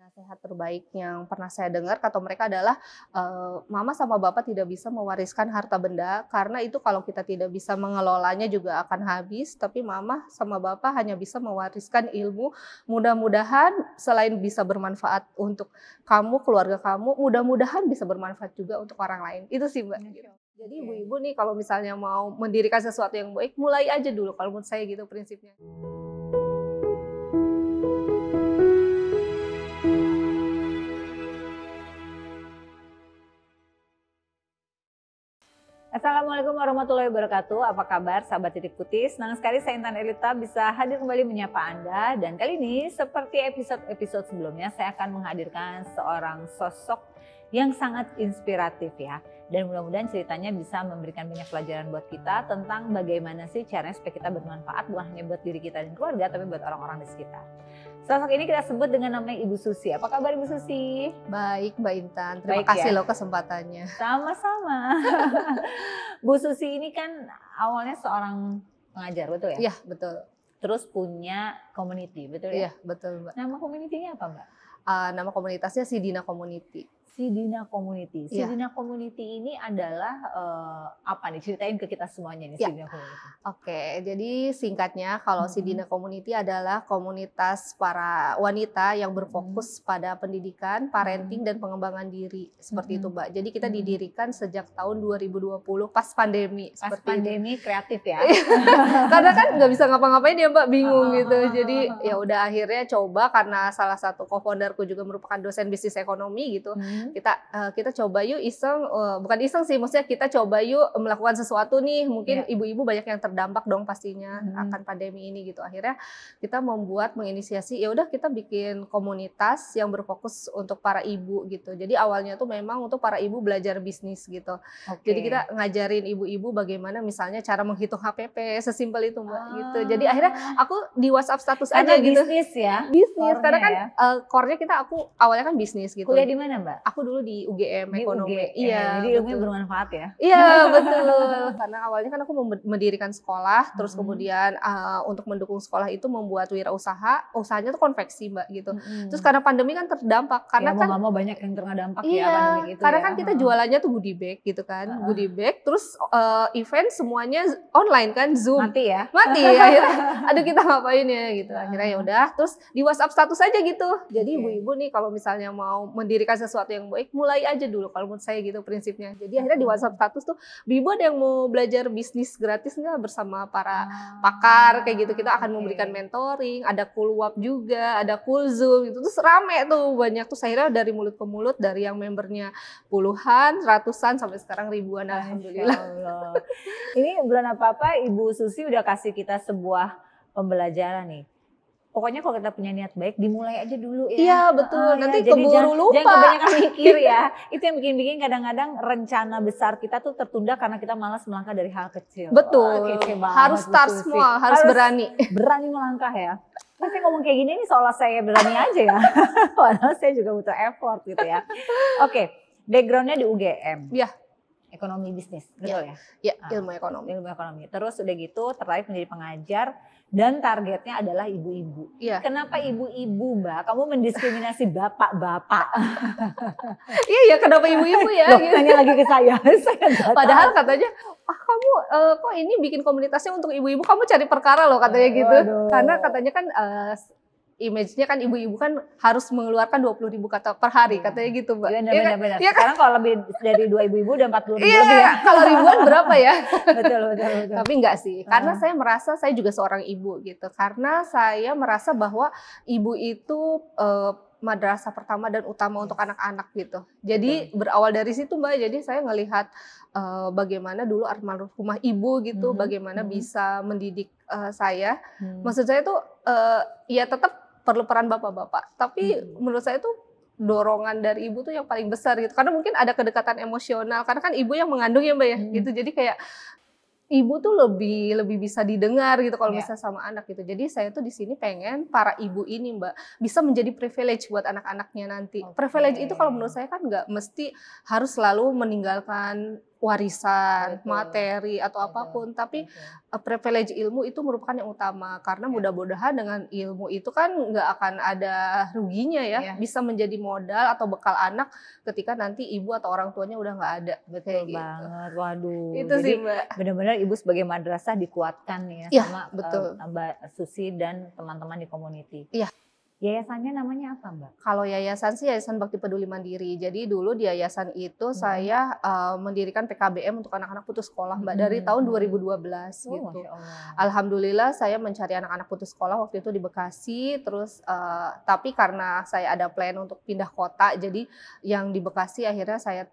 Nasihat terbaik yang pernah saya dengar kata mereka adalah, mama sama bapak tidak bisa mewariskan harta benda, karena itu kalau kita tidak bisa mengelolanya juga akan habis, tapi mama sama bapak hanya bisa mewariskan ilmu. Mudah-mudahan selain bisa bermanfaat untuk kamu, keluarga kamu, mudah-mudahan bisa bermanfaat juga untuk orang lain. Itu sih, Mbak, gitu. Jadi Oke. ibu-ibu nih kalau misalnya mau mendirikan sesuatu yang baik, mulai aja dulu kalau menurut saya gitu prinsipnya. Assalamualaikum warahmatullahi wabarakatuh. Apa kabar sahabat Titik Putih? Senang sekali saya Intan Elita bisa hadir kembali menyapa Anda. Dan kali ini seperti episode sebelumnya saya akan menghadirkan seorang sosok yang sangat inspiratif ya. Dan mudah-mudahan ceritanya bisa memberikan banyak pelajaran buat kita tentang bagaimana sih caranya supaya kita bermanfaat bukan hanya buat diri kita dan keluarga tapi buat orang-orang di sekitar. Sosok ini kita sebut dengan namanya Ibu Susi. Apa kabar Ibu Susi? Baik, Mbak Intan. Terima Baik, kasih ya. loh kesempatannya. Sama-sama. Bu Susi ini kan awalnya seorang pengajar, betul ya? Iya, betul. Terus punya community, betul ya? Iya, betul, Mbak. Nama community-nya apa, Mbak? Nama komunitasnya Sidina Community. Sidina Community. Iya. Sidina Community ini adalah apa nih? Ceritain ke kita semuanya nih Ya. Sidina Community. Oke, jadi singkatnya kalau Sidina Community adalah komunitas para wanita yang berfokus pada pendidikan, parenting, dan pengembangan diri. Seperti itu, Mbak. Jadi kita didirikan sejak tahun 2020 pas pandemi. Pas seperti pandemi kreatif ya? Karena kan nggak bisa ngapa-ngapain ya, Mbak, bingung gitu. Jadi ya udah akhirnya coba karena salah satu co-founderku juga merupakan dosen bisnis ekonomi gitu. Kita coba yuk iseng, bukan iseng sih, maksudnya kita coba yuk melakukan sesuatu nih. Mungkin ibu-ibu banyak yang terdampak dong pastinya akan pandemi ini gitu. Akhirnya kita menginisiasi ya udah kita bikin komunitas yang berfokus untuk para ibu gitu. Jadi awalnya tuh memang untuk para ibu belajar bisnis gitu. Jadi kita ngajarin ibu-ibu bagaimana misalnya cara menghitung HPP, sesimpel itu, Mbak, gitu. Jadi akhirnya aku di WhatsApp status Karena aja gitu. bisnis ya? Bisnis, karena kan ya? core-nya aku awalnya kan bisnis gitu. Kuliah di mana, Mbak? Aku dulu di UGM Di Ekonomi. UGM. Iya, Jadi ilmunya betul. bermanfaat ya? Iya, betul. Karena awalnya kan aku mendirikan sekolah, terus kemudian untuk mendukung sekolah itu membuat wirausaha. Usahanya tuh konveksi, Mbak, gitu. Terus karena pandemi kan terdampak, karena ya, kan mau banyak yang terdampak iya, ya pandemi itu karena ya. kan kita jualannya tuh goodie bag gitu kan, goodie bag, terus event semuanya online kan, Zoom. Mati ya? Mati, akhirnya aduh kita ngapain ya gitu. Akhirnya ya udah, terus di WhatsApp status aja gitu. Jadi ibu-ibu nih kalau misalnya mau mendirikan sesuatu yang baik, mulai aja dulu kalau menurut saya gitu prinsipnya. Jadi akhirnya di WhatsApp status tuh, ibu ada yang mau belajar bisnis gratis nggak bersama para pakar kayak gitu. Kita akan memberikan mentoring, ada Coolwap juga, ada Coolzoom gitu. Terus rame tuh banyak tuh, akhirnya dari mulut ke mulut, dari yang membernya puluhan, ratusan sampai sekarang ribuan, alhamdulillah. Ini bulan apa-apa Ibu Susi udah kasih kita sebuah pembelajaran nih. Pokoknya kalau kita punya niat baik, dimulai aja dulu ya. Iya, betul. Nanti jadi keburu lupa. Jangan kebanyakan mikir ya. Itu yang bikin kadang-kadang rencana besar kita tuh tertunda karena kita malas melangkah dari hal kecil. Betul. Harus start small, harus berani. Berani melangkah ya. Terus saya ngomong kayak gini nih seolah saya berani aja ya. Padahal saya juga butuh effort gitu ya. Oke, backgroundnya di UGM. Iya. Ekonomi bisnis, betul ya? Iya, ilmu ekonomi. Ilmu ekonomi. Terus udah gitu tertarik menjadi pengajar dan targetnya adalah ibu-ibu. Iya. Kenapa ibu-ibu, Mbak? Kamu mendiskriminasi bapak-bapak. Iya, kenapa ibu-ibu ya? Loh, tanya lagi ke saya. Padahal katanya, kamu kok ini bikin komunitasnya untuk ibu-ibu, kamu cari perkara loh katanya gitu. Waduh. Karena katanya kan image-nya kan ibu-ibu kan harus mengeluarkan 20.000 kata per hari, katanya gitu, Mbak. Iya, benar. Sekarang kalau lebih dari 2 ibu-ibu udah 40.000 iya, lebih ya. Kalau ribuan berapa ya? betul. Tapi enggak sih, karena saya merasa saya juga seorang ibu gitu. Karena saya merasa bahwa ibu itu madrasah pertama dan utama untuk anak-anak gitu. Jadi berawal dari situ, Mbak. Jadi saya ngelihat bagaimana dulu almarhumah ibu gitu, bagaimana bisa mendidik saya. Maksud saya tuh ya tetap perlu peran bapak-bapak. Tapi menurut saya tuh dorongan dari ibu tuh yang paling besar gitu. Karena mungkin ada kedekatan emosional. Karena kan ibu yang mengandung ya, Mbak ya. Gitu. Jadi kayak ibu tuh lebih bisa didengar gitu kalau misalnya sama anak gitu. Jadi saya tuh di sini pengen para ibu ini, Mbak, bisa menjadi privilege buat anak-anaknya nanti. Privilege itu kalau menurut saya kan nggak mesti harus selalu meninggalkan warisan, Betul. materi atau Betul. apapun, tapi Betul. privilege ilmu itu merupakan yang utama karena Ya. mudah-mudahan dengan ilmu itu kan nggak akan ada ruginya ya, Ya. bisa menjadi modal atau bekal anak ketika nanti ibu atau orang tuanya udah nggak ada. Betul Kayak banget, waduh. Itu Jadi sih Mbak. benar-benar ibu sebagai madrasah dikuatkan ya Iya, sama betul. Mbak Susi dan teman-teman di community. Iya. Yayasannya namanya apa Mbak? Kalau yayasan sih Yayasan Bakti Peduli Mandiri. Jadi dulu di yayasan itu saya mendirikan PKBM untuk anak-anak putus sekolah Mbak dari tahun 2012 Oh, gitu. Masya Allah. Alhamdulillah saya mencari anak-anak putus sekolah waktu itu di Bekasi, terus tapi karena saya ada plan untuk pindah kota, jadi yang di Bekasi akhirnya saya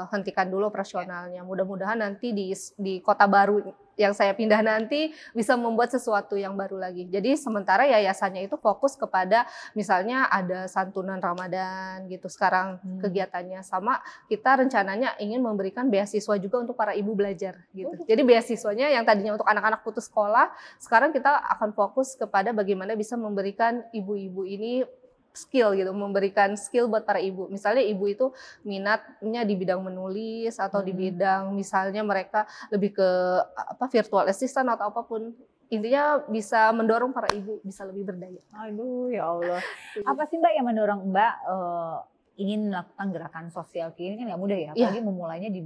hentikan dulu operasionalnya. Mudah-mudahan nanti di kota baru yang saya pindah nanti bisa membuat sesuatu yang baru lagi. Jadi sementara yayasannya itu fokus kepada misalnya ada santunan Ramadan gitu sekarang kegiatannya, sama kita rencananya ingin memberikan beasiswa juga untuk para ibu belajar gitu. Jadi beasiswanya yang tadinya untuk anak-anak putus sekolah, sekarang kita akan fokus kepada bagaimana bisa memberikan ibu-ibu ini skill gitu, memberikan skill buat para ibu. Misalnya ibu itu minatnya di bidang menulis atau di bidang misalnya mereka lebih ke virtual assistant atau apapun. Intinya bisa mendorong para ibu bisa lebih berdaya. Aduh ya Allah. Apa sih Mbak yang mendorong Mbak ingin melakukan gerakan sosial ini kan nggak mudah ya, apalagi memulainya di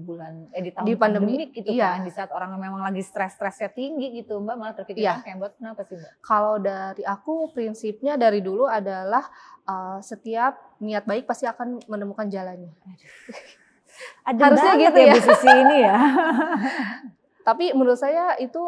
tahun pandemi gitu kan, di saat orang memang lagi stres-stresnya tinggi gitu, Mbak malah terpikirkan kayak Mbak, kenapa sih Mbak? Kalau dari aku prinsipnya dari dulu adalah setiap niat baik pasti akan menemukan jalannya. Harusnya gitu ya Bu Susi ini ya. Tapi menurut saya itu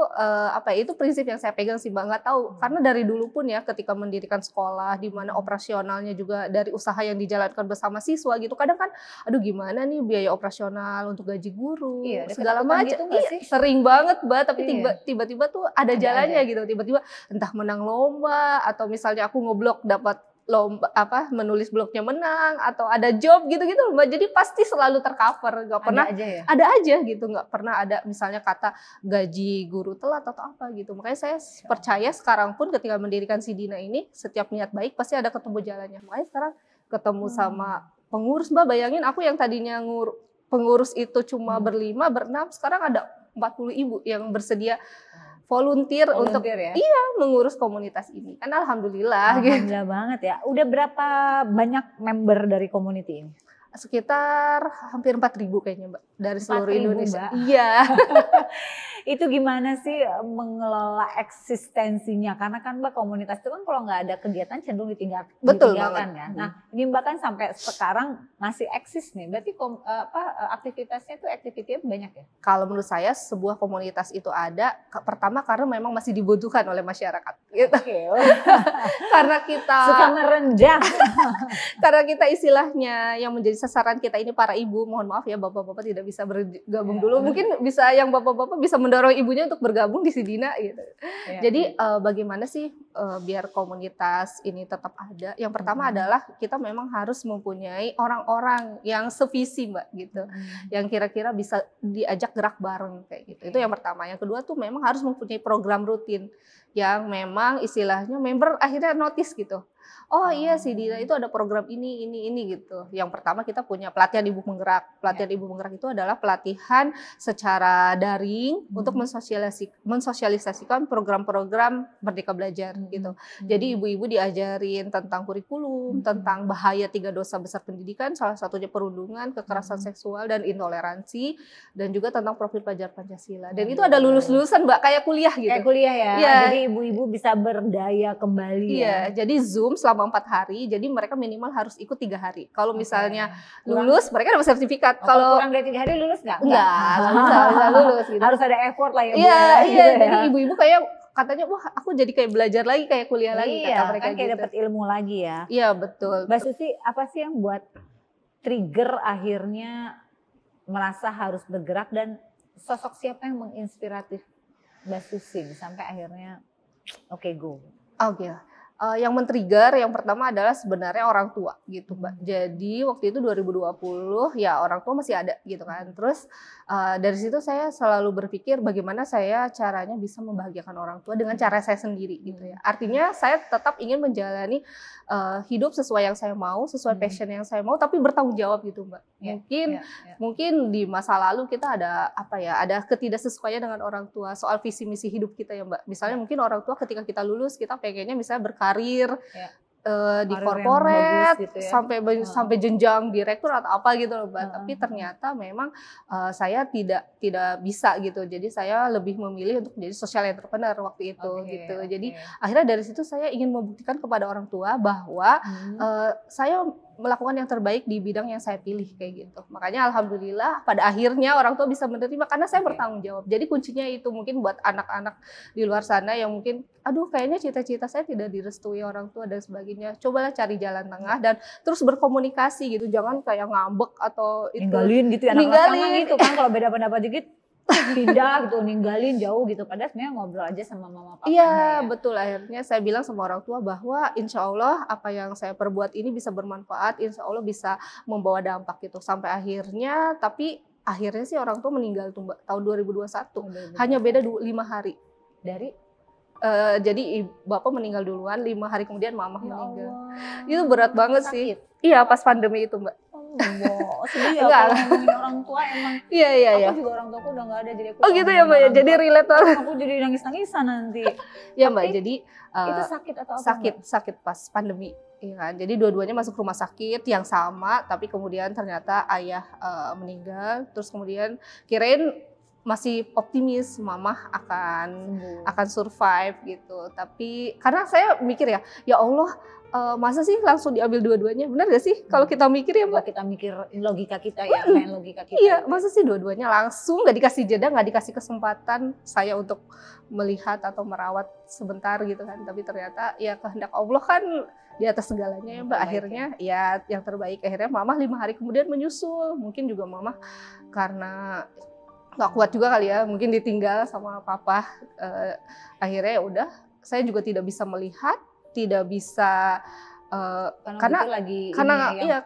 itu prinsip yang saya pegang sih Mbak, nggak tahu karena dari dulu pun ya ketika mendirikan sekolah di mana operasionalnya juga dari usaha yang dijalankan bersama siswa gitu, kadang kan aduh gimana nih biaya operasional untuk gaji guru segala macam gitu, sering banget Mbak, tapi tiba-tiba tuh ada jalannya gitu, tiba-tiba entah menang lomba atau misalnya aku ngeblok dapat lomba menulis blognya menang atau ada job gitu-gitu Mbak, jadi pasti selalu tercover, nggak pernah ada aja gitu, nggak pernah ada misalnya kata gaji guru telat atau apa gitu. Makanya saya percaya sekarang pun ketika mendirikan Sidina ini setiap niat baik pasti ada ketemu jalannya. Makanya sekarang ketemu sama pengurus Mbak, bayangin aku yang tadinya pengurus itu cuma berlima berenam, sekarang ada 40 ibu yang bersedia volunteer untuk mengurus komunitas ini. Kan alhamdulillah. Alhamdulillah banget ya. Udah berapa banyak member dari community ini? Sekitar hampir 4.000 kayaknya Mbak, dari seluruh Indonesia. Mbak. Iya. Itu gimana sih mengelola eksistensinya? Karena kan Mbak komunitas itu kan kalau nggak ada kegiatan cenderung ditinggalkan kan. Nah ini Mbak kan sampai sekarang masih eksis nih. Berarti aktivitasnya itu aktivitasnya banyak ya? Kalau menurut saya sebuah komunitas itu ada pertama karena memang masih dibutuhkan oleh masyarakat. Gitu. Karena kita suka merendah. Karena kita istilahnya yang menjadi sasaran kita ini para ibu, mohon maaf ya bapak-bapak tidak bisa bergabung dulu. Mungkin bisa yang bapak-bapak bisa mendorong ibunya untuk bergabung di Sidina gitu. Jadi bagaimana sih biar komunitas ini tetap ada? Yang pertama adalah kita memang harus mempunyai orang-orang yang sevisi Mbak gitu. Yang kira-kira bisa diajak gerak bareng kayak gitu. Itu yang pertama. Yang kedua tuh memang harus mempunyai program rutin yang memang istilahnya member akhirnya notice gitu. Oh iya Sidina itu ada program ini gitu. Yang pertama kita punya pelatihan ibu penggerak. Pelatihan ibu penggerak itu adalah pelatihan secara daring untuk mensosialisasikan program-program Merdeka Belajar gitu. Jadi ibu-ibu diajarin tentang kurikulum, tentang bahaya 3 dosa besar pendidikan, salah satunya perundungan, kekerasan seksual dan intoleransi, dan juga tentang profil pelajar Pancasila. Dan itu ada lulus-lulusan Mbak, kayak kuliah gitu. Kayak kuliah ya. Jadi ibu-ibu bisa berdaya kembali ya. Jadi Zoom selama 4 hari, jadi mereka minimal harus ikut 3 hari. Kalau misalnya lulus, mereka dapat sertifikat. Kalau kurang dari 3 hari lulus nggak? Enggak bisa lulus gitu. Harus ada effort lah ya Bu. Iya, jadi ibu-ibu kayak katanya, wah aku jadi kayak belajar lagi, kayak kuliah lagi kata mereka kan kayak gitu. dapat ilmu lagi ya. Iya betul. Mbak Susi, apa sih yang buat trigger akhirnya merasa harus bergerak, dan sosok siapa yang menginspiratif Mbak Susi sampai akhirnya go? Yang men-trigger yang pertama adalah sebenarnya orang tua gitu Mbak. Jadi waktu itu 2020 ya orang tua masih ada gitu kan. Terus dari situ saya selalu berpikir bagaimana saya caranya bisa membahagiakan orang tua dengan cara saya sendiri gitu ya. Artinya saya tetap ingin menjalani hidup sesuai yang saya mau, sesuai passion yang saya mau, tapi bertanggung jawab gitu Mbak. Mungkin di masa lalu kita ada ada ketidaksesuaian dengan orang tua soal visi misi hidup kita ya Mbak. Misalnya mungkin orang tua ketika kita lulus kita pengennya misalnya berkarir di korporat gitu ya. sampai jenjang direktur atau apa gitu loh Mbak. Tapi ternyata memang saya tidak bisa gitu. Jadi saya lebih memilih untuk menjadi social entrepreneur waktu itu gitu. Jadi akhirnya dari situ saya ingin membuktikan kepada orang tua bahwa saya melakukan yang terbaik di bidang yang saya pilih kayak gitu. Makanya alhamdulillah pada akhirnya orang tua bisa menerima karena saya bertanggung jawab. Jadi kuncinya itu mungkin buat anak-anak di luar sana yang mungkin aduh kayaknya cita-cita saya tidak direstui orang tua dan sebagainya. Cobalah cari jalan tengah dan terus berkomunikasi gitu. Jangan kayak ngambek atau itu ninggalin gitu ya. Anak-anak itu kan kalau beda pendapat dikit pindah gitu, ninggalin jauh gitu. Padahal sebenarnya ngobrol aja sama mama papanya. Iya, betul. Akhirnya saya bilang sama orang tua bahwa insya Allah apa yang saya perbuat ini bisa bermanfaat, insya Allah bisa membawa dampak gitu. Sampai akhirnya, tapi akhirnya sih orang tua meninggal tuh Mbak, tahun 2021. Hanya beda 5 hari. Dari? Jadi bapak meninggal duluan, 5 hari kemudian mama meninggal. Allah. Itu berat banget sih. Iya, pas pandemi itu Mbak. Wow, sedih ya kalau ngomongin orang tua emang. Iya. Aku juga orang tuaku udah nggak ada jadi aku. Oh gitu ya Mbak ya, jadi relate banget. Aku jadi nangis-nangisan nanti. Iya Mbak, jadi itu sakit atau apa? Sakit pas pandemi. Iya kan, jadi dua-duanya masuk rumah sakit yang sama, tapi kemudian ternyata ayah meninggal, terus kemudian kirain masih optimis mama akan survive gitu. Tapi karena saya mikir ya Allah, masa sih langsung diambil dua-duanya? Benar gak sih kalau kita mikir ya Mbak? Kita mikir logika kita ya, main logika kita. Iya, masa sih dua-duanya langsung gak dikasih jeda, gak dikasih kesempatan saya untuk melihat atau merawat sebentar gitu kan. Tapi ternyata ya kehendak Allah kan di atas segalanya ya Mbak. Akhirnya ya yang terbaik. Akhirnya mama 5 hari kemudian menyusul. Mungkin juga mama karena gak kuat juga kali ya, mungkin ditinggal sama papa. Akhirnya ya udah, saya juga tidak bisa melihat, tidak bisa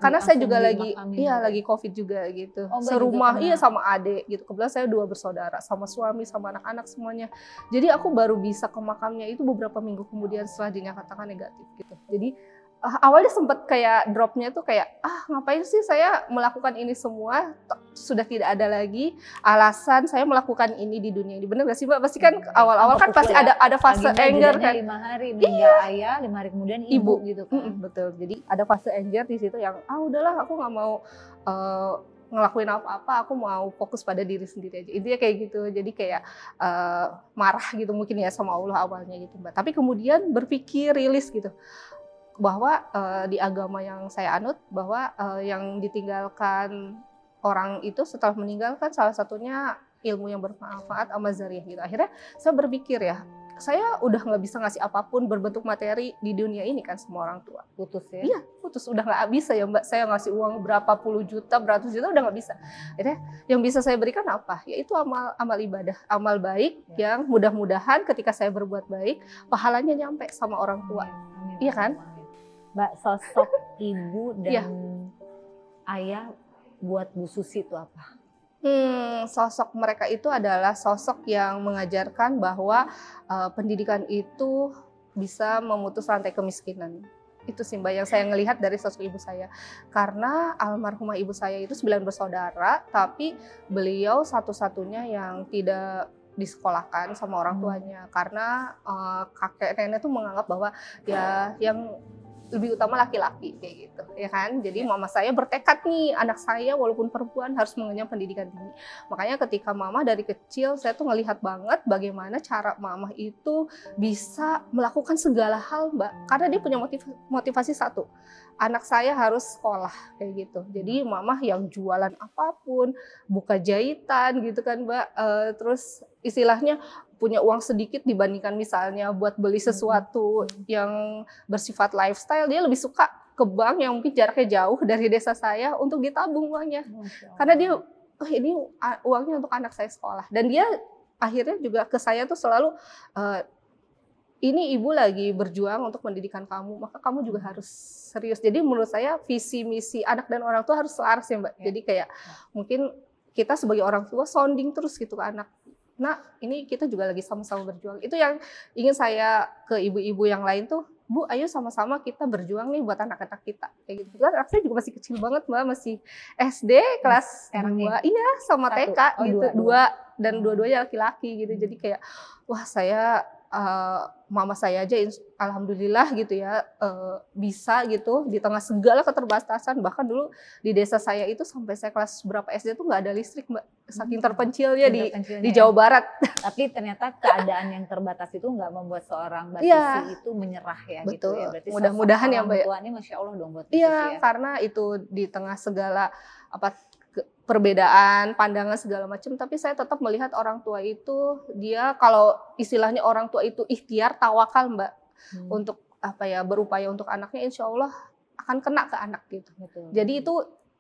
karena saya juga lagi COVID juga gitu. Serumah sama adik gitu. Kebetulan saya 2 bersaudara, sama suami, sama anak-anak semuanya. Jadi aku baru bisa ke makamnya itu beberapa minggu kemudian setelah dinyatakan negatif gitu. Jadi awalnya sempat kayak dropnya tuh kayak ngapain sih saya melakukan ini semua, sudah tidak ada lagi alasan saya melakukan ini di dunia ini. Bener gak sih Mbak? Pasti kan awal-awal kan pasti ada fase anger kan. 5 hari meninggal ayah, 5 hari kemudian ibu gitu kan. Betul. Jadi ada fase anger di situ yang udahlah aku nggak mau ngelakuin apa-apa, aku mau fokus pada diri sendiri aja. Intinya kayak gitu. Jadi kayak marah gitu mungkin ya sama Allah awalnya gitu Mbak. Tapi kemudian berpikir rilis gitu. Bahwa di agama yang saya anut bahwa yang ditinggalkan orang itu setelah meninggalkan salah satunya ilmu yang bermanfaat amal zariah gitu. Akhirnya saya berpikir ya, saya udah nggak bisa ngasih apapun berbentuk materi di dunia ini kan sama orang tua. Putus ya? Iya, putus. Udah nggak bisa ya Mbak, saya ngasih uang berapa puluh juta, beratus juta udah nggak bisa. Akhirnya yang bisa saya berikan apa? Yaitu amal ibadah, amal baik yang mudah-mudahan ketika saya berbuat baik, pahalanya nyampe sama orang tua. Iya kan? Mbak, sosok ibu dan ayah buat Bu Susi itu apa? Sosok mereka itu adalah sosok yang mengajarkan bahwa pendidikan itu bisa memutus rantai kemiskinan. Itu sih Mbak yang saya ngelihat dari sosok ibu saya. Karena almarhumah ibu saya itu 9 bersaudara, tapi beliau satu-satunya yang tidak disekolahkan sama orang tuanya. Karena kakek nenek tuh menganggap bahwa ya yang lebih utama laki-laki kayak gitu ya kan. Jadi mama saya bertekad nih, anak saya walaupun perempuan harus mengenyam pendidikan tinggi. Makanya ketika mama dari kecil saya tuh ngelihat banget bagaimana cara mama itu bisa melakukan segala hal Mbak, karena dia punya motivasi satu, anak saya harus sekolah kayak gitu. Jadi mama yang jualan apapun, buka jahitan gitu kan Mbak, terus istilahnya punya uang sedikit dibandingkan misalnya buat beli sesuatu yang bersifat lifestyle, dia lebih suka ke bank yang mungkin jaraknya jauh dari desa saya untuk ditabung uangnya. Karena dia, ini uangnya untuk anak saya sekolah. Dan dia akhirnya juga ke saya tuh selalu, ini ibu lagi berjuang untuk pendidikan kamu, maka kamu juga harus serius. Jadi menurut saya visi misi anak dan orang tua harus selaras ya Mbak. Jadi kayak mungkin kita sebagai orang tua sounding terus gitu ke anak. Nah, ini kita juga lagi sama-sama berjuang. Itu yang ingin saya ke ibu-ibu yang lain tuh, Bu, ayo sama-sama kita berjuang nih buat anak-anak kita. Kayak gitu. Kan saya juga masih kecil banget Mbak, masih SD kelas 2. Iya, sama TK gitu. Dua dan dua-duanya laki-laki gitu. Jadi kayak wah saya mama saya aja alhamdulillah gitu ya bisa gitu di tengah segala keterbatasan. Bahkan dulu di desa saya itu sampai saya kelas berapa SD tuh nggak ada listrik Mbak, saking terpencilnya di Jawa Barat. Tapi ternyata keadaan yang terbatas itu nggak membuat seorang Mbak Susi itu menyerah ya. Betul. Gitu ya. Berarti mudah-mudahan ya Mbak. Tuanya Masya Allah dong buat Mbak Susi ya. Karena itu di tengah segala perbedaan pandangan segala macam, tapi saya tetap melihat orang tua itu dia kalau istilahnya orang tua itu ikhtiar tawakal Mbak untuk berupaya untuk anaknya, insya Allah akan kena ke anak gitu. Betul. Jadi itu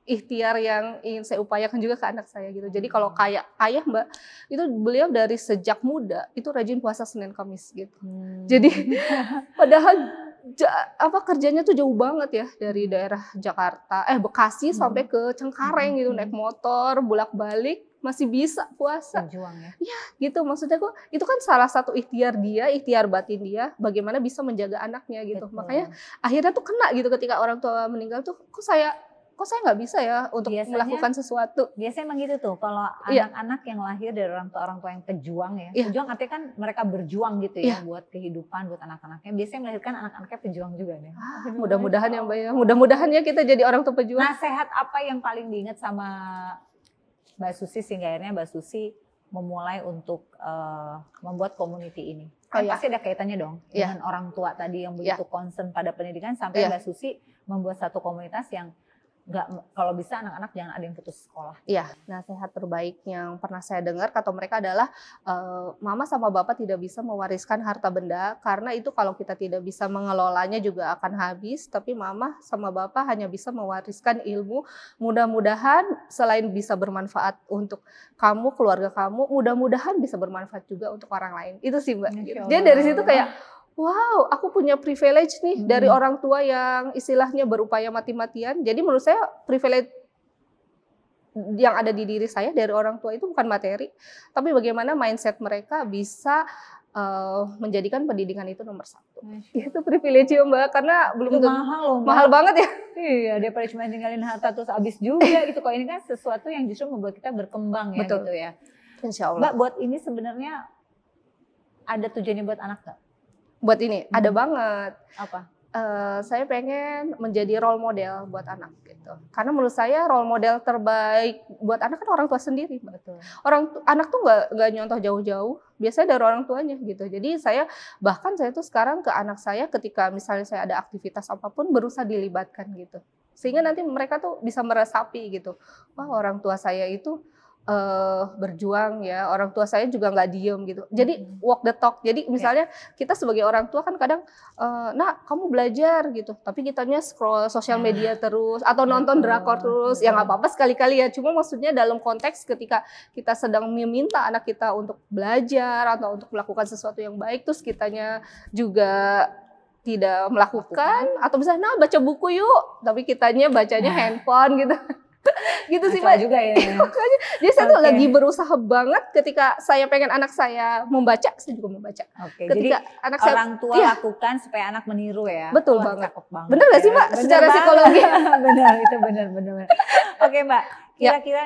ikhtiar yang ingin saya upayakan juga ke anak saya gitu. Jadi kalau kayak ayah Mbak itu beliau dari sejak muda itu rajin puasa Senin Kamis gitu. Jadi padahal kerjanya tuh jauh banget ya dari daerah Jakarta, Bekasi sampai ke Cengkareng gitu, naik motor bolak-balik masih bisa puasa. Berjuang ya. Iya, gitu maksudnya kok itu kan salah satu ikhtiar batin dia bagaimana bisa menjaga anaknya gitu. Betul. Makanya akhirnya tuh kena gitu ketika orang tua meninggal tuh kok saya nggak bisa ya untuk melakukan sesuatu. Biasanya emang gitu tuh, kalau anak-anak yang lahir dari orang tua yang pejuang ya. Pejuang artinya kan mereka berjuang gitu ya buat kehidupan, buat anak-anaknya. Biasanya melahirkan anak-anaknya pejuang juga nih. Mudah-mudahan ya Mbak ya. Mudah-mudahan ya kita jadi orang tua pejuang. Nasihat apa yang paling diingat sama Mbak Susi sehingga akhirnya Mbak Susi memulai untuk membuat community ini? Pasti ada kaitannya dong dengan orang tua tadi yang begitu concern pada pendidikan sampai Mbak Susi membuat satu komunitas yang kalau bisa anak-anak jangan ada yang putus sekolah. Iya, nasihat terbaik yang pernah saya dengar kata mereka adalah mama sama bapak tidak bisa mewariskan harta benda karena itu kalau kita tidak bisa mengelolanya juga akan habis, tapi mama sama bapak hanya bisa mewariskan ilmu. Mudah-mudahan selain bisa bermanfaat untuk kamu, keluarga kamu, mudah-mudahan bisa bermanfaat juga untuk orang lain. Itu sih Mbak. Jadi dari situ kayak wow, aku punya privilege nih dari orang tua yang istilahnya berupaya mati-matian. Jadi menurut saya privilege yang ada di diri saya dari orang tua itu bukan materi, tapi bagaimana mindset mereka bisa menjadikan pendidikan itu nomor 1. Itu privilege ya Mbak, karena belum mahal loh Mbak. Mahal banget ya. Iya, daripada cuma tinggalin harta terus habis juga gitu. Kalau ini kan sesuatu yang justru membuat kita berkembang ya. Betul. Gitu ya. Insya Allah. Mbak, buat ini sebenarnya ada tujuannya buat anak nggak? Buat ini ada banget. Apa? Saya pengen menjadi role model buat anak gitu. Karena menurut saya role model terbaik buat anak kan orang tua sendiri. Betul. Anak tuh nggak nyontoh jauh-jauh, biasanya dari orang tuanya gitu. Jadi saya tuh sekarang ke anak saya ketika misalnya saya ada aktivitas apapun berusaha dilibatkan gitu. Sehingga nanti mereka tuh bisa meresapi gitu. Wah, orang tua saya itu berjuang ya, orang tua saya juga nggak diem gitu. Jadi walk the talk. Jadi misalnya kita sebagai orang tua kan kadang, nak kamu belajar gitu, tapi kitanya scroll sosial media terus atau nonton drakor terus. Ya nggak apa-apa sekali-kali ya. Cuma maksudnya dalam konteks ketika kita sedang meminta anak kita untuk belajar atau untuk melakukan sesuatu yang baik, terus kitanya juga tidak melakukan atau misalnya nah baca buku yuk, tapi kitanya bacanya handphone gitu. Gitu sih Mbak juga ya. Makanya jadi saya tuh lagi berusaha banget ketika saya pengen anak saya membaca, saya juga membaca. Ketika jadi anak orang tua lakukan supaya anak meniru ya. Betul banget. Bener gak sih Mbak? Secara psikologi. Benar, itu benar. Oke Mbak, kira-kira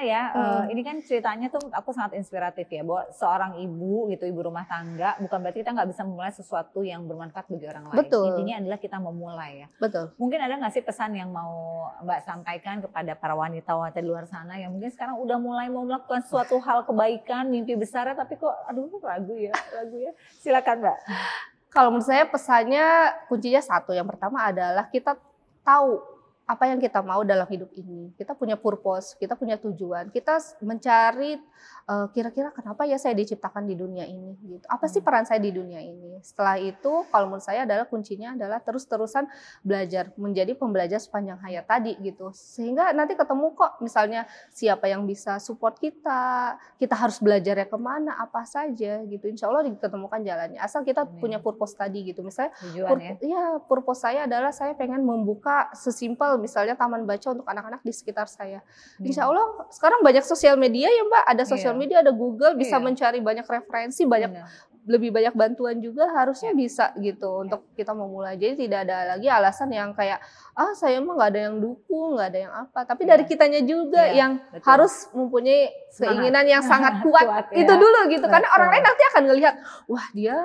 ini kan ceritanya tuh aku sangat inspiratif ya, bahwa seorang ibu gitu, ibu rumah tangga, bukan berarti kita nggak bisa memulai sesuatu yang bermanfaat bagi orang lain. Betul. Intinya adalah kita memulai ya. Betul. Mungkin ada nggak sih pesan yang mau Mbak sampaikan kepada para wanita-wanita di luar sana yang mungkin sekarang udah mulai mau melakukan suatu hal kebaikan, mimpi besarnya, tapi kok ragu ya. Silakan Mbak. Kalau menurut saya pesannya kuncinya satu. Yang pertama adalah kita tahu apa yang kita mau dalam hidup ini. Kita punya purpose, kita punya tujuan. Kita mencari kira-kira kenapa ya saya diciptakan di dunia ini gitu. Apa sih peran saya di dunia ini? Setelah itu kalau menurut saya adalah kuncinya adalah terus-terusan belajar, menjadi pembelajar sepanjang hayat tadi gitu. Sehingga nanti ketemu kok misalnya siapa yang bisa support kita harus belajarnya kemana, apa saja gitu. Insya Allah diketemukan jalannya. Asal kita punya purpose tadi gitu. Misalnya purpose saya adalah saya pengen membuka sesimpel misalnya taman baca untuk anak-anak di sekitar saya. Insya Allah sekarang banyak sosial media ya Mbak, ada sosial media, ada Google, bisa mencari banyak referensi, banyak lebih banyak bantuan juga harusnya bisa gitu untuk kita memulai. Jadi tidak ada lagi alasan yang kayak saya mah nggak ada yang dukung, nggak ada yang apa. Tapi dari kitanya juga yang harus mempunyai keinginan yang sangat kuat itu dulu gitu. Karena orang lain nanti akan ngelihat, wah dia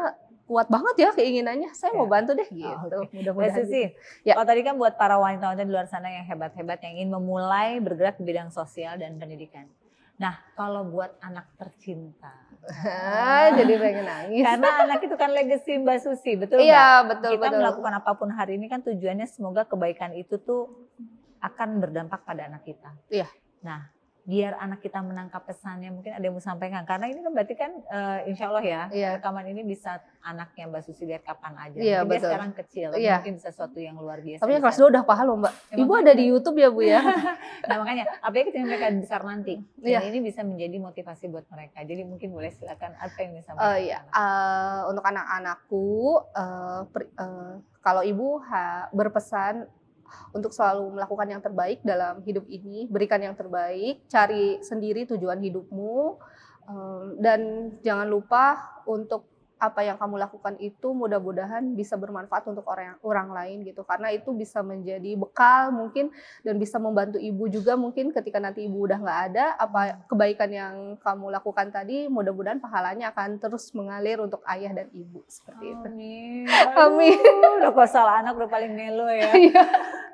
kuat banget ya keinginannya, saya mau bantu deh gitu. Mudah-mudahan. Susi, kalau tadi kan buat para wanita-wanita di luar sana yang hebat-hebat yang ingin memulai bergerak di bidang sosial dan pendidikan. Nah, kalau buat anak tercinta, jadi pengen nangis. Karena anak itu kan legacy Mbak Susi, betul nggak? Iya, betul. Kita melakukan apapun hari ini kan tujuannya semoga kebaikan itu tuh akan berdampak pada anak kita. Iya. Nah, biar anak kita menangkap pesannya, mungkin ada yang mau sampaikan. Karena ini kan berarti kan insya Allah ya, rekaman ini bisa anaknya Mbak Susi lihat kapan aja. Iya, mungkin dia sekarang kecil, mungkin bisa sesuatu yang luar biasa. Tapi kelas 2 udah paham loh Mbak. Ibu ada di YouTube ya Bu ya? Nah makanya, apalagi ketika mereka besar nanti. Dan ini bisa menjadi motivasi buat mereka. Jadi mungkin boleh silakan apa yang disampaikan. Untuk anak-anakku, kalau Ibu berpesan untuk selalu melakukan yang terbaik dalam hidup ini, berikan yang terbaik, cari sendiri tujuan hidupmu, dan jangan lupa untuk apa yang kamu lakukan itu mudah-mudahan bisa bermanfaat untuk orang lain gitu, karena itu bisa menjadi bekal mungkin dan bisa membantu ibu juga mungkin ketika nanti ibu udah nggak ada, apa kebaikan yang kamu lakukan tadi mudah-mudahan pahalanya akan terus mengalir untuk ayah dan ibu seperti itu. Amin. Udah kok salah anak udah paling melo ya.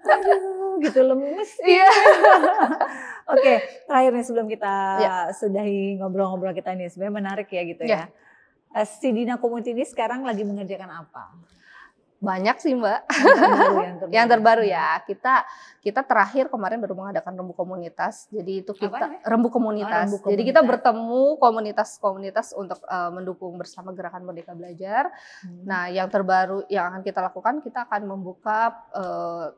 Aduh, gitu lemes. Iya. Oke, terakhir nih sebelum kita sudahi ngobrol-ngobrol kita nih, sebenarnya menarik ya gitu ya. Sidina Community ini sekarang lagi mengerjakan apa? Banyak sih Mbak. Yang terbaru ya. Kita terakhir kemarin baru mengadakan rembu komunitas. Jadi itu kita rembu komunitas. Jadi kita bertemu komunitas-komunitas untuk mendukung bersama Gerakan Merdeka Belajar. Nah, yang terbaru yang akan kita lakukan, kita akan membuka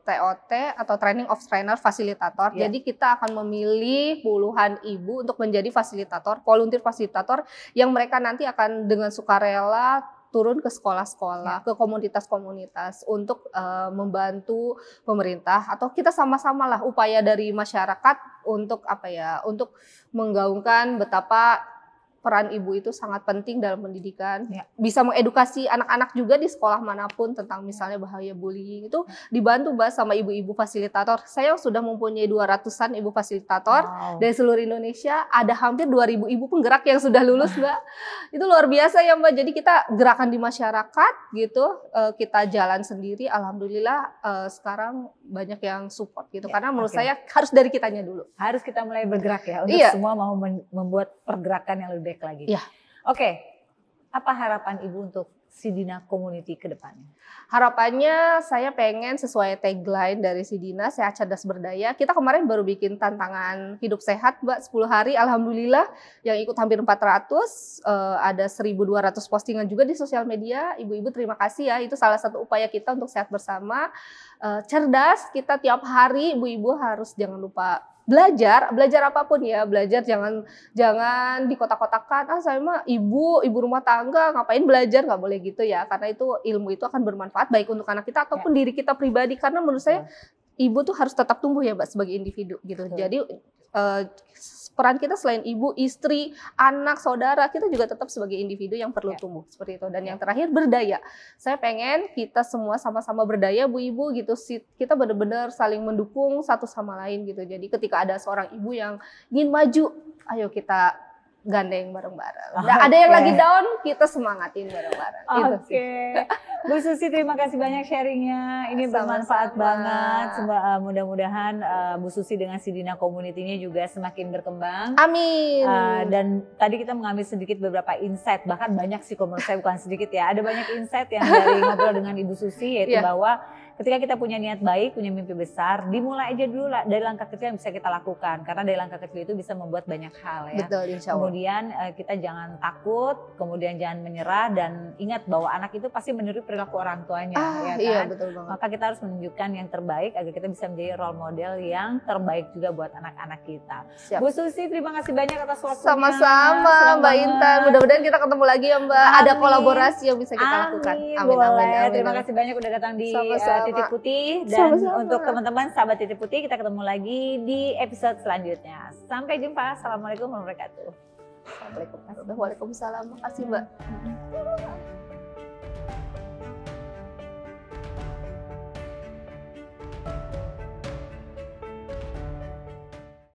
TOT atau Training of Trainer Fasilitator. Jadi kita akan memilih puluhan ibu untuk menjadi fasilitator, volunteer fasilitator yang mereka nanti akan dengan sukarela turun ke sekolah-sekolah, ke komunitas-komunitas untuk membantu pemerintah atau kita sama-sama lah upaya dari masyarakat untuk untuk menggaungkan betapa peran ibu itu sangat penting dalam pendidikan. Bisa mengedukasi anak-anak juga di sekolah manapun tentang misalnya bahaya bullying itu dibantu Mbak sama ibu-ibu fasilitator. Saya sudah mempunyai 200-an ibu fasilitator dari seluruh Indonesia. Ada hampir 2.000 ibu penggerak yang sudah lulus Mbak. Itu luar biasa ya Mbak. Jadi kita gerakan di masyarakat gitu, kita jalan sendiri. Alhamdulillah sekarang banyak yang support gitu. Karena menurut saya harus dari kitanya dulu. Harus kita mulai bergerak ya untuk semua mau membuat pergerakan yang lebih baik lagi. Oke, apa harapan Ibu untuk Sidina Community ke depannya? Harapannya saya pengen sesuai tagline dari Sidina, sehat cerdas berdaya. Kita kemarin baru bikin tantangan hidup sehat Mbak 10 hari. Alhamdulillah yang ikut hampir 400, ada 1.200 postingan juga di sosial media. Ibu-ibu terima kasih ya, itu salah satu upaya kita untuk sehat bersama. Cerdas, kita tiap hari ibu-ibu harus jangan lupa belajar apapun ya, belajar jangan di kotak-kotakan, saya mah ibu rumah tangga ngapain belajar, nggak boleh gitu ya, karena itu ilmu itu akan bermanfaat baik untuk anak kita ataupun diri kita pribadi, karena menurut saya ibu tuh harus tetap tumbuh ya Mbak sebagai individu gitu. Jadi peran kita selain ibu, istri, anak, saudara, kita juga tetap sebagai individu yang perlu tumbuh seperti itu. Dan yang terakhir berdaya. Saya pengen kita semua sama-sama berdaya Bu Ibu gitu. Kita benar-benar saling mendukung satu sama lain gitu. Jadi ketika ada seorang ibu yang ingin maju, ayo kita gandeng bareng-bareng. Nah, ada yang lagi down, kita semangatin bareng-bareng. Bu Susi terima kasih banyak sharingnya. Ini bermanfaat banget. Mudah-mudahan Bu Susi dengan Sidina Community-nya juga semakin berkembang. Amin. Dan tadi kita mengambil sedikit beberapa insight, bahkan banyak sih kalau menurut saya bukan sedikit ya. Ada banyak insight yang dari ngobrol dengan Ibu Susi, yaitu bahwa ketika kita punya niat baik, punya mimpi besar, dimulai aja dulu lah dari langkah kecil yang bisa kita lakukan. Karena dari langkah kecil itu bisa membuat banyak hal ya. Betul, insya Allah. Kemudian kita jangan takut, kemudian jangan menyerah, dan ingat bahwa anak itu pasti meniru perilaku orang tuanya. Ya kan? Iya, betul banget. Maka kita harus menunjukkan yang terbaik agar kita bisa menjadi role model yang terbaik juga buat anak-anak kita. Siap. Bu Susi terima kasih banyak atas waktunya. Sama-sama Mbak Intan. Mudah-mudahan kita ketemu lagi ya Mbak. Amin. Ada kolaborasi yang bisa kita lakukan. Amin. Terima kasih banyak udah datang di Titik Putih, dan untuk teman-teman sahabat Titik Putih, kita ketemu lagi di episode selanjutnya. Sampai jumpa. Assalamualaikum warahmatullahi wabarakatuh. Waalaikumsalam. Makasih Mbak. dulu